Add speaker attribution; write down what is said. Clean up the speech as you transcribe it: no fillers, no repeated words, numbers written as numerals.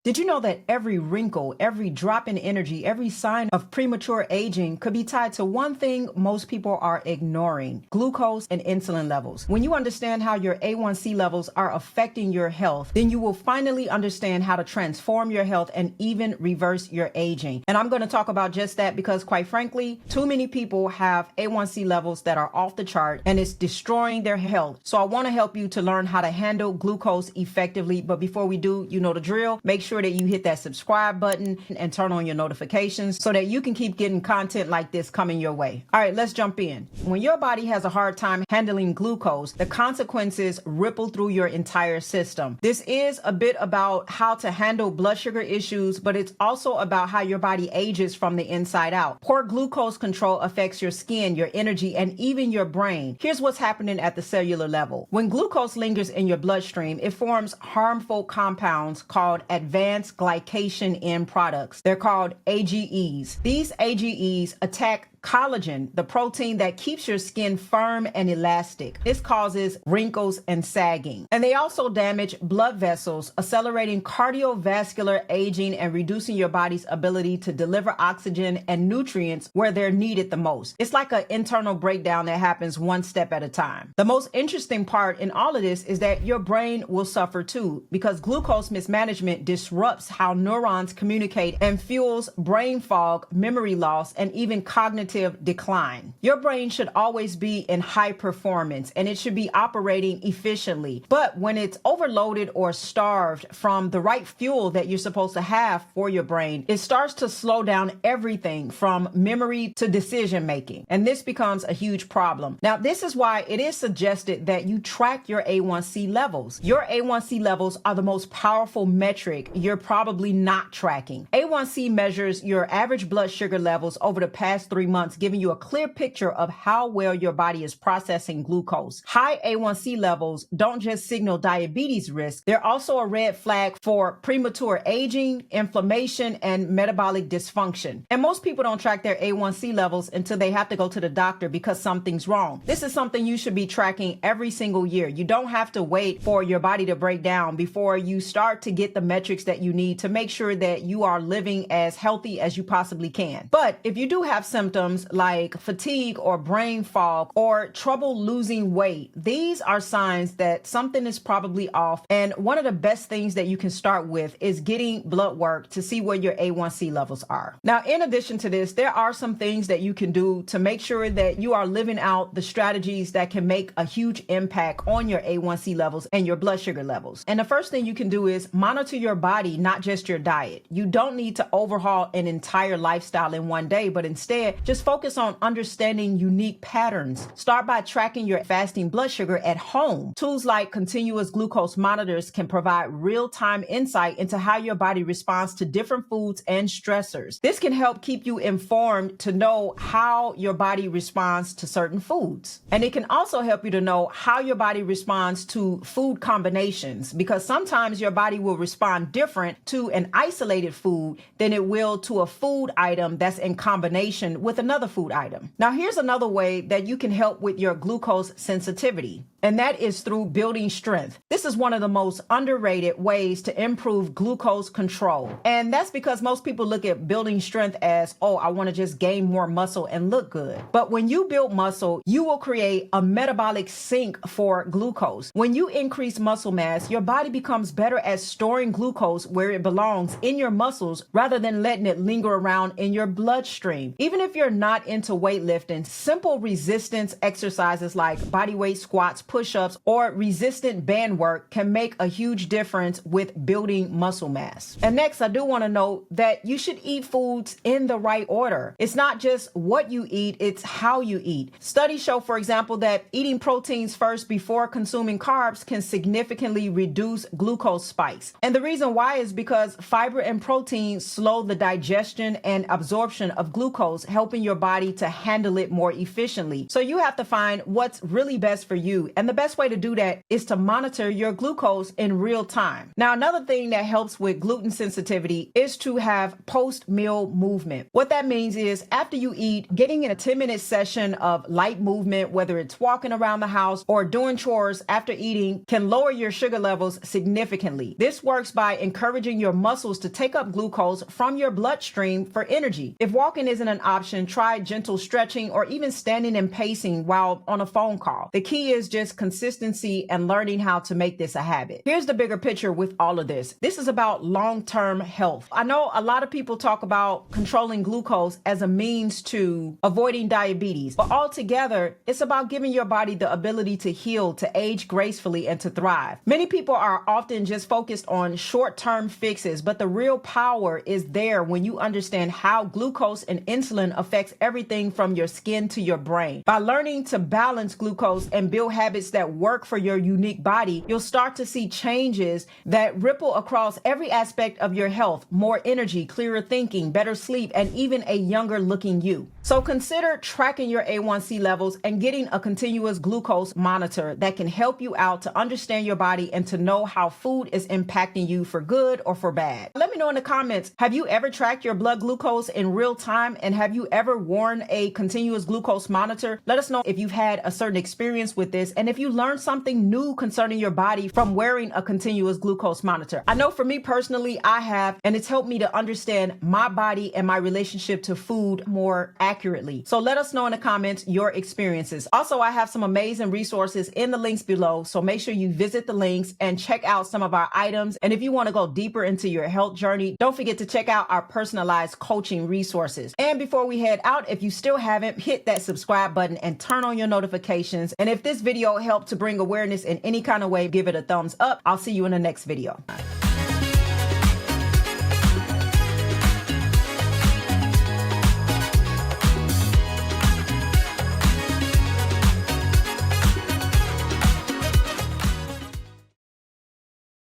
Speaker 1: Did you know that every wrinkle, every drop in energy, every sign of premature aging could be tied to one thing most people are ignoring: glucose and insulin levels? When you understand how your A1C levels are affecting your health, then you will finally understand how to transform your health and even reverse your aging. And I'm going to talk about just that because, quite frankly, too many people have A1C levels that are off the chart and it's destroying their health. So I want to help you to learn how to handle glucose effectively. But before we do, you know the drill. Make sure that you hit that subscribe button and turn on your notifications so that you can keep getting content like this coming your way. All right, let's jump in. When your body has a hard time handling glucose, the consequences ripple through your entire system. This is a bit about how to handle blood sugar issues, but it's also about how your body ages from the inside out. Poor glucose control affects your skin, your energy, and even your brain. Here's what's happening at the cellular level. When glucose lingers in your bloodstream, it forms harmful compounds called advanced glycation end products. They're called AGEs. These AGEs attack collagen, the protein that keeps your skin firm and elastic. This causes wrinkles and sagging. And they also damage blood vessels, accelerating cardiovascular aging and reducing your body's ability to deliver oxygen and nutrients where they're needed the most. It's like an internal breakdown that happens one step at a time. The most interesting part in all of this is that your brain will suffer too, because glucose mismanagement disrupts how neurons communicate and fuels brain fog, memory loss, and even cognitive decline. Your brain should always be in high performance and it should be operating efficiently. But when it's overloaded or starved from the right fuel that you're supposed to have for your brain, it starts to slow down everything from memory to decision making. And this becomes a huge problem. Now, this is why it is suggested that you track your A1C levels. Your A1C levels are the most powerful metric you're probably not tracking. A1C measures your average blood sugar levels over the past 3 months, giving you a clear picture of how well your body is processing glucose. High A1C levels don't just signal diabetes risk, they're also a red flag for premature aging, inflammation, and metabolic dysfunction. And most people don't track their A1C levels until they have to go to the doctor because something's wrong. This is something you should be tracking every single year. You don't have to wait for your body to break down before you start to get the metrics that you need to make sure that you are living as healthy as you possibly can. But if you do have symptoms like fatigue or brain fog or trouble losing weight, these are signs that something is probably off. And one of the best things that you can start with is getting blood work to see where your A1C levels are. Now, in addition to this, there are some things that you can do to make sure that you are living out the strategies that can make a huge impact on your A1C levels and your blood sugar levels. And the first thing you can do is monitor your body, not just your diet. You don't need to overhaul an entire lifestyle in one day, but instead just focus on understanding unique patterns. Start by tracking your fasting blood sugar at home. Tools like continuous glucose monitors can provide real-time insight into how your body responds to different foods and stressors. This can help keep you informed to know how your body responds to certain foods. And it can also help you to know how your body responds to food combinations, because sometimes your body will respond different to an isolated food than it will to a food item that's in combination with another food item. Now, here's another way that you can help with your glucose sensitivity, and that is through building strength. This is one of the most underrated ways to improve glucose control. And that's because most people look at building strength as, oh, I want to just gain more muscle and look good. But when you build muscle, you will create a metabolic sink for glucose. When you increase muscle mass, your body becomes better at storing glucose where it belongs, in your muscles, rather than letting it linger around in your bloodstream. Even if you're not into weightlifting, simple resistance exercises like bodyweight squats, push-ups, or resistant band work can make a huge difference with building muscle mass. And next, I do want to note that you should eat foods in the right order. It's not just what you eat, it's how you eat. Studies show, for example, that eating proteins first before consuming carbs can significantly reduce glucose spikes. And the reason why is because fiber and protein slow the digestion and absorption of glucose, helping your body to handle it more efficiently. So you have to find what's really best for you. And the best way to do that is to monitor your glucose in real time. Now, another thing that helps with gluten sensitivity is to have post-meal movement. What that means is after you eat, getting in a 10-minute session of light movement, whether it's walking around the house or doing chores after eating, can lower your sugar levels significantly. This works by encouraging your muscles to take up glucose from your bloodstream for energy. If walking isn't an option, try gentle stretching or even standing and pacing while on a phone call. The key is just consistency and learning how to make this a habit. Here's the bigger picture with all of this. This is about long-term health. I know a lot of people talk about controlling glucose as a means to avoiding diabetes, but altogether, it's about giving your body the ability to heal, to age gracefully, and to thrive. Many people are often just focused on short-term fixes, but the real power is there when you understand how glucose and insulin affects everything from your skin to your brain. By learning to balance glucose and build habits that work for your unique body, you'll start to see changes that ripple across every aspect of your health: more energy, clearer thinking, better sleep, and even a younger looking you. So consider tracking your A1C levels and getting a continuous glucose monitor that can help you out to understand your body and to know how food is impacting you for good or for bad. Let me know in the comments, have you ever tracked your blood glucose in real time, and have you ever worn a continuous glucose monitor? Let us know if you've had a certain experience with this and if you learned something new concerning your body from wearing a continuous glucose monitor. I know for me personally, I have, and it's helped me to understand my body and my relationship to food more accurately. So let us know in the comments your experiences. Also, I have some amazing resources in the links below, so make sure you visit the links and check out some of our items. And if you want to go deeper into your health journey, don't forget to check out our personalized coaching resources. And before we head out, if you still haven't, hit that subscribe button and turn on your notifications. And if this video helped to bring awareness in any kind of way, give it a thumbs up. I'll see you in the next video.